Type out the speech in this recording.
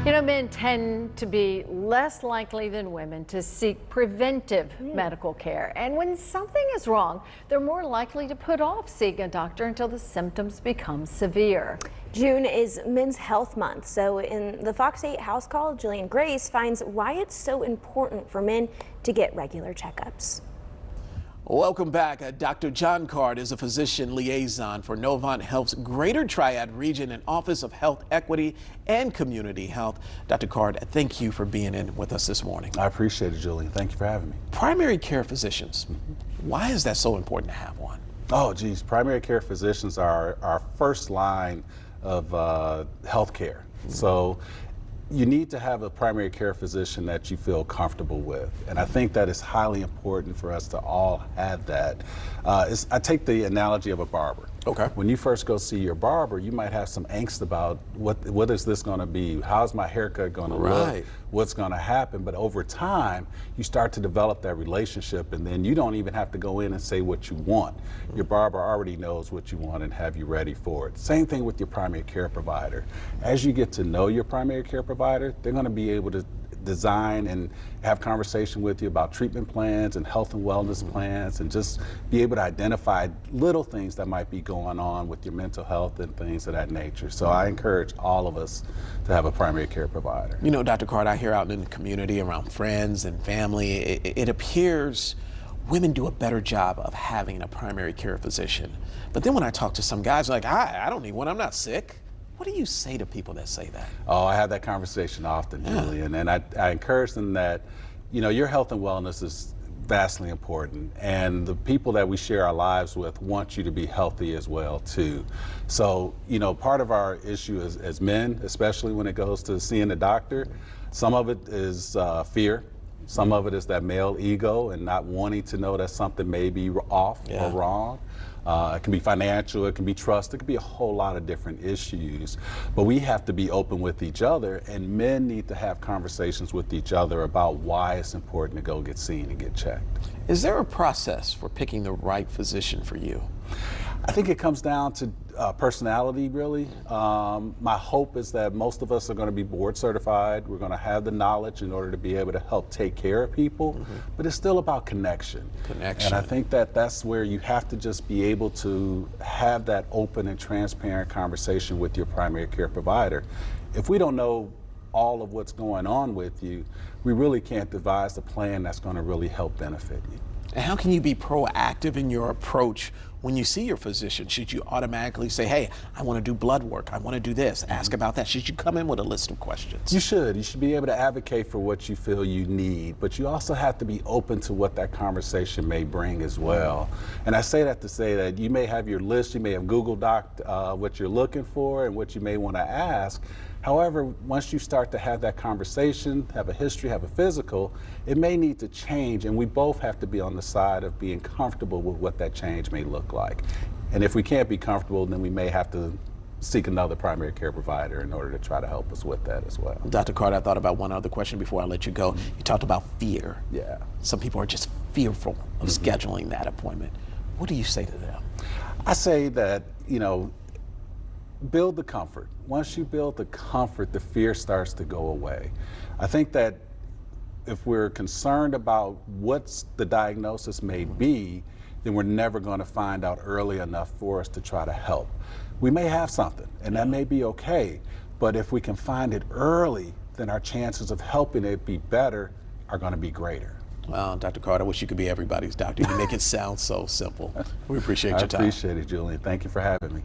You know, men tend to be less likely than women to seek preventive medical care. And when something is wrong, they're more likely to put off seeing a doctor until the symptoms become severe. June is Men's Health Month, so in the Fox 8 House Call, Jillian Grace finds why it's so important for men to get regular checkups. Welcome back. Dr. John Card is a physician liaison for Novant Health's Greater Triad Region and Office of Health Equity and Community Health. Dr. Card, thank you for being in with us this morning. I appreciate it, Julian. Thank you for having me. Primary care physicians, why is that so important to have one? Oh, geez. Primary care physicians are our first line of health care. So you need to have a primary care physician that you feel comfortable with. And I think that is highly important for us to all have that. I take the analogy of a barber. Okay. When you first go see your barber, you might have some angst about what is this going to be? How's my haircut going to look? What's going to happen? But over time, you start to develop that relationship, and then you don't even have to go in and say what you want. Your barber already knows what you want and have you ready for it. Same thing with your primary care provider. As you get to know your primary care provider, they're going to be able to design and have conversation with you about treatment plans and health and wellness plans, and just be able to identify little things that might be going on with your mental health and things of that nature. So I encourage all of us to have a primary care provider. You know, Dr. Card, I hear out in the community around friends and family, it appears women do a better job of having a primary care physician. But then when I talk to some guys, like, I don't need one, I'm not sick. What do you say to people that say that? Oh, I have that conversation often, Julian, and I encourage them that, you know, your health and wellness is vastly important, and the people that we share our lives with want you to be healthy as well, too. So, you know, part of our issue as men, especially when it goes to seeing a doctor, some of it is fear. Some of it is that male ego and not wanting to know that something may be off or wrong. It can be financial, it can be trust, it can be a whole lot of different issues. But we have to be open with each other, and men need to have conversations with each other about why it's important to go get seen and get checked. Is there a process for picking the right physician for you? I think it comes down to personality, really. My hope is that most of us are going to be board certified. We're going to have the knowledge in order to be able to help take care of people, but it's still about connection. And I think that that's where you have to just be able to have that open and transparent conversation with your primary care provider. If we don't know all of what's going on with you, we really can't devise a plan that's going to really help benefit you. And how can you be proactive in your approach when you see your physician? Should you automatically say, hey, I want to do blood work, I want to do this, ask about that? Should you come in with a list of questions? You should. You should be able to advocate for what you feel you need, but you also have to be open to what that conversation may bring as well. And I say that to say that you may have your list, you may have Google Doc'd what you're looking for and what you may want to ask. However, once you start to have that conversation, have a history, have a physical, it may need to change, and we both have to be on the side of being comfortable with what that change may look like. And if we can't be comfortable, then we may have to seek another primary care provider in order to try to help us with that as well. Dr. Card, I thought about one other question before I let you go. You talked about fear. Yeah. Some people are just fearful of scheduling that appointment. What do you say to them? I say that, you know, build the comfort. Once you build the comfort, the fear starts to go away. I think that if we're concerned about what the diagnosis may be, then we're never going to find out early enough for us to try to help. We may have something, and that may be okay, but if we can find it early, then our chances of helping it be better are going to be greater. Well, Dr. Card, I wish you could be everybody's doctor. You make it sound so simple. We appreciate your time. I appreciate it, Julian. Thank you for having me.